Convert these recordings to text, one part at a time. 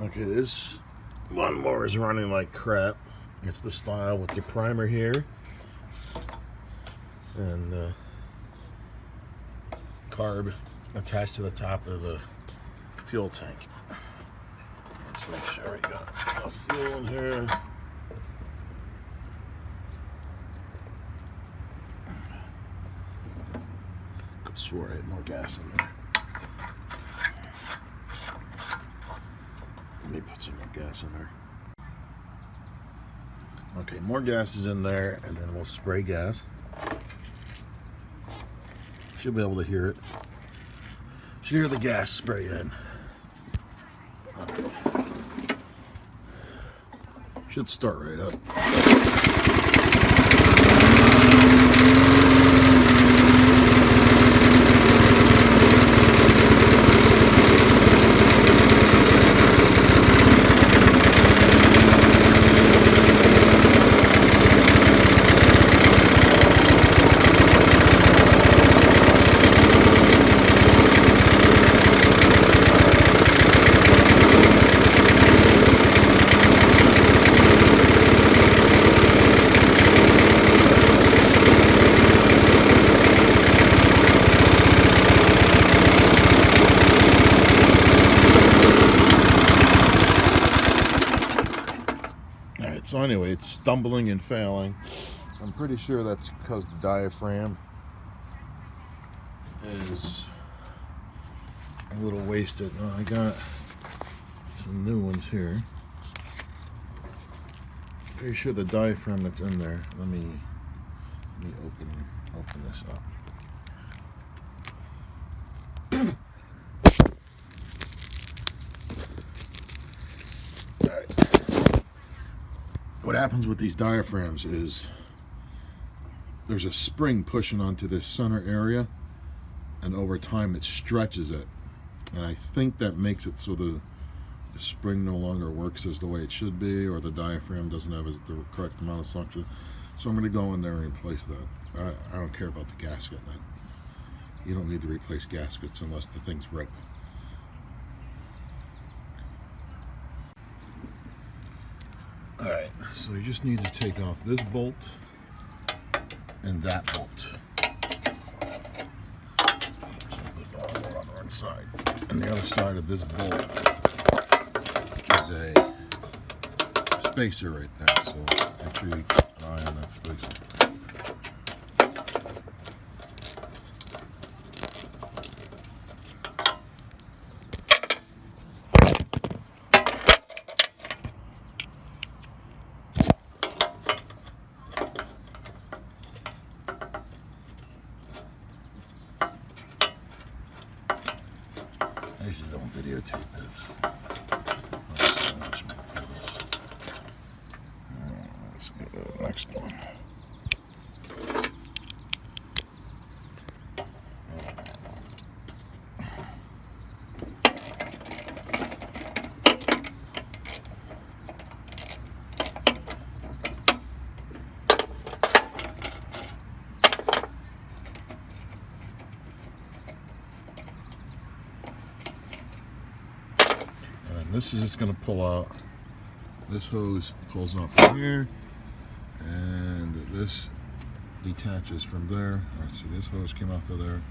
Okay, this lawnmower is running like crap. It's the style with the primer here and carb attached to the top of the fuel tank. Let's make sure we got enough fuel in here. Could swear I had more gas in there. Let me put some more gas in there. Okay, more gas is in there, and then we'll spray gas. Should be able to hear it. Should hear the gas spray in. Okay. Should start right up. So anyway, it's stumbling and failing. I'm pretty sure that's because the diaphragm is a little wasted. I got some new ones here. Pretty sure the diaphragm that's in there. Let me open this up. What happens with these diaphragms is there's a spring pushing onto this center area, and over time it stretches it, and I think that makes it so the spring no longer works as the way it should be, or the diaphragm doesn't have the correct amount of suction. So I'm going to go in there and replace that. I don't care about the gasket. You don't need to replace gaskets unless the things rip. Alright, so you just need to take off this bolt and that bolt. On the side. And the other side of this bolt is a spacer right there, so make sure you keep an eye on that spacer. I usually don't videotape this. Let's go to the next one. This is just going to pull out. This hose pulls out from here, and this detaches from there. All right, so this hose came off of there,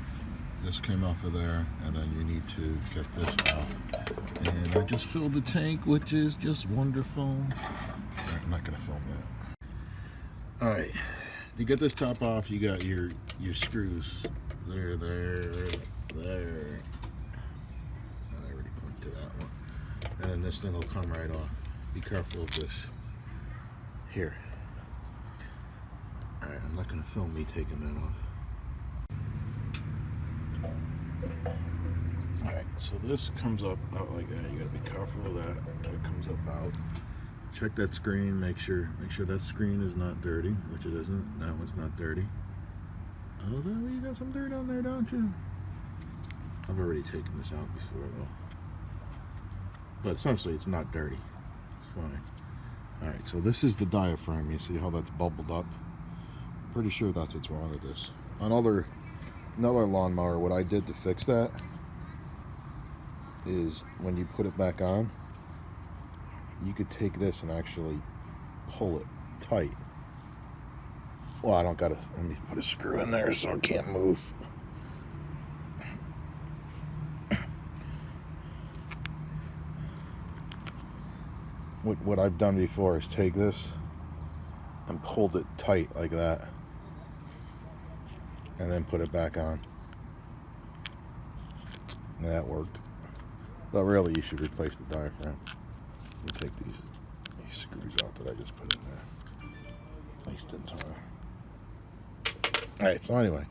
this came off of there, and then you need to get this out. And I just filled the tank, which is just wonderful. All right, I'm not going to film that. All right, to get this top off, you got your screws. There. And this thing will come right off. Be careful of this here. Alright, I'm not going to film me taking that off. Alright, so this comes up out like that. You got to be careful of that. It comes up out. Check that screen. Make sure that screen is not dirty, which it isn't. That one's not dirty. Oh, you got some dirt on there, don't you? I've already taken this out before, though. But essentially, it's not dirty. It's fine. Alright, so this is the diaphragm. You see how that's bubbled up? I'm pretty sure that's what's wrong with this. On another lawnmower, what I did to fix that is when you put it back on, you could take this and actually pull it tight. Well, I don't gotta, let me put a screw in there so it can't move. What I've done before is take this and pulled it tight like that, and then put it back on. And that worked. But really, you should replace the diaphragm. You take these screws out that I just put in there. Nice in time. Alright, so anyway,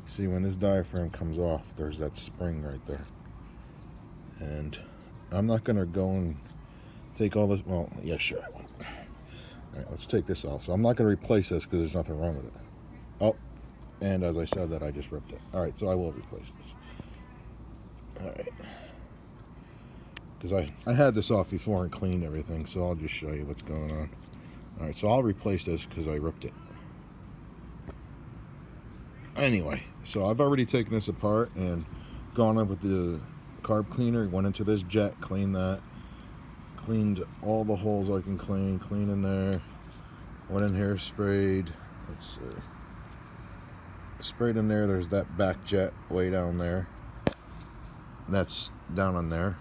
see, when this diaphragm comes off, there's that spring right there. And I'm not going to go and take all this, well, yeah, sure I will. Alright, let's take this off. So I'm not going to replace this because there's nothing wrong with it. Oh, and as I said that, I just ripped it. Alright, so I will replace this. Alright. Because I had this off before and cleaned everything, so I'll just show you what's going on. Alright, so I'll replace this because I ripped it. Anyway, so I've already taken this apart and gone up with the carb cleaner, went into this jet, cleaned that, cleaned all the holes I can clean in there, went in here, sprayed, let's see, sprayed in there. There's that back jet way down there, that's down on there,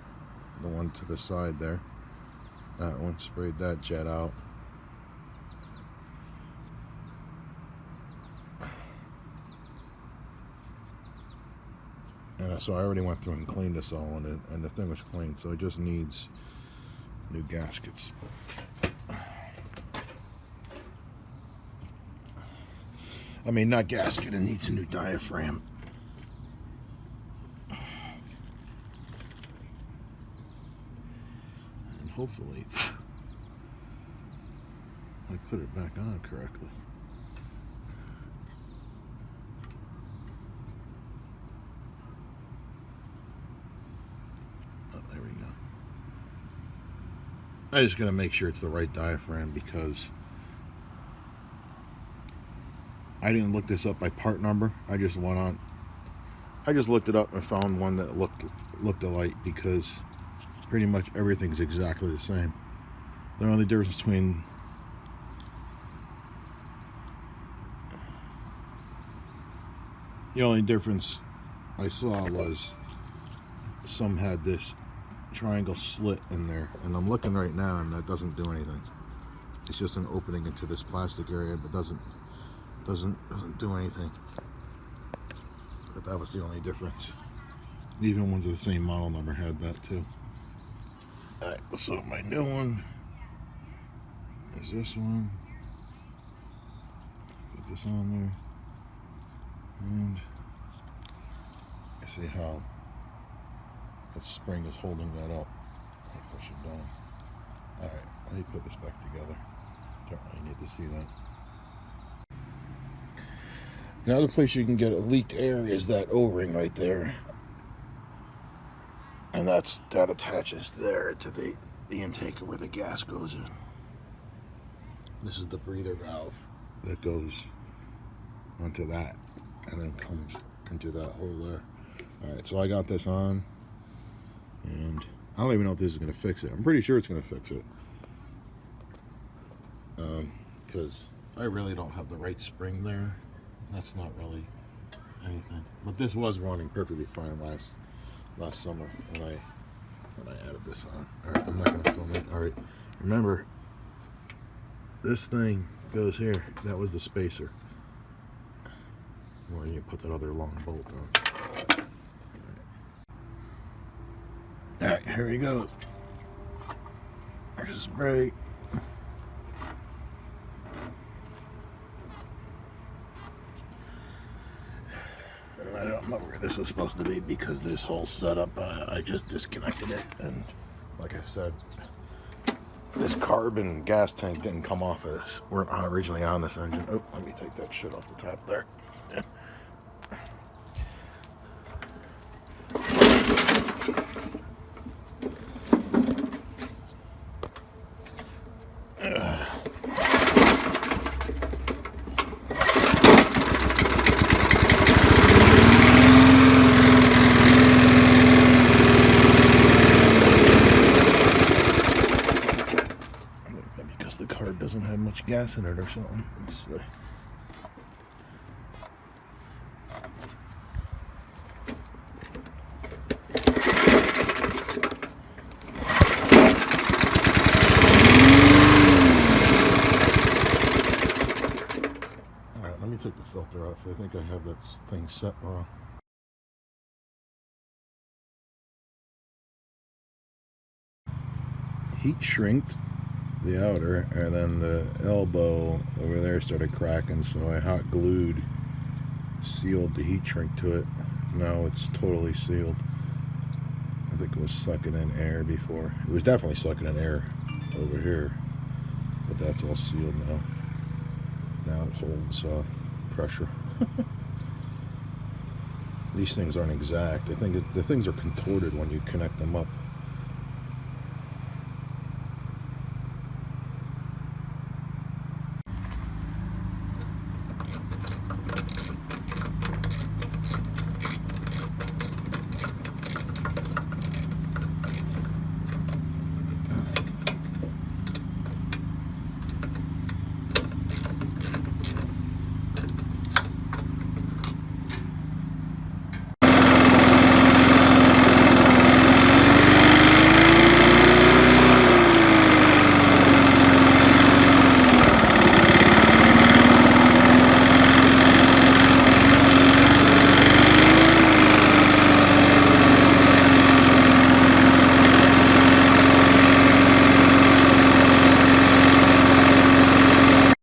the one to the side there, that one, sprayed that jet out. And so I already went through and cleaned this all, and the thing was clean, so it just needs new gaskets. I mean, not gasket, it needs a new diaphragm. And hopefully I put it back on correctly. I'm just going to make sure it's the right diaphragm because I didn't look this up by part number. I just looked it up and found one that looked alike because pretty much everything's exactly the same. The only difference between I saw was some had this triangle slit in there, and I'm looking right now and that doesn't do anything. It's just an opening into this plastic area, but doesn't do anything. But that was the only difference. Even ones of the same model number had that too. Alright, so my new one is this one. Put this on there, and I see how that spring is holding that up. I'll push it down. Alright, let me put this back together. Don't really need to see that. The other place you can get a leaked air is that O-ring right there. And that attaches there to the intake where the gas goes in. This is the breather valve that goes onto that and then comes into that hole there. Alright, so I got this on. And I don't even know if this is going to fix it. I'm pretty sure it's going to fix it. Because I really don't have the right spring there. That's not really anything. But this was running perfectly fine last summer when I added this on. Alright, I'm not going to film it. Alright, remember, this thing goes here. That was the spacer. Where you put that other long bolt on. Alright, here he goes. There's his brake. I don't know where this was supposed to be because this whole setup, I just disconnected it. And like I said, this carb and gas tank didn't come off of this. Weren't originally on this engine. Oh, let me take that shit off the top there. much gas in it or something. Let's see. Alright, let me take the filter off. I think I have that thing set wrong. Heat shrinked the outer, and then the elbow over there started cracking, so I hot glued, sealed the heat shrink to it. Now it's totally sealed. I think it was sucking in air before. It was definitely sucking in air over here, but that's all sealed now. Now it holds pressure. These things aren't exact. I think the things are contorted when you connect them up.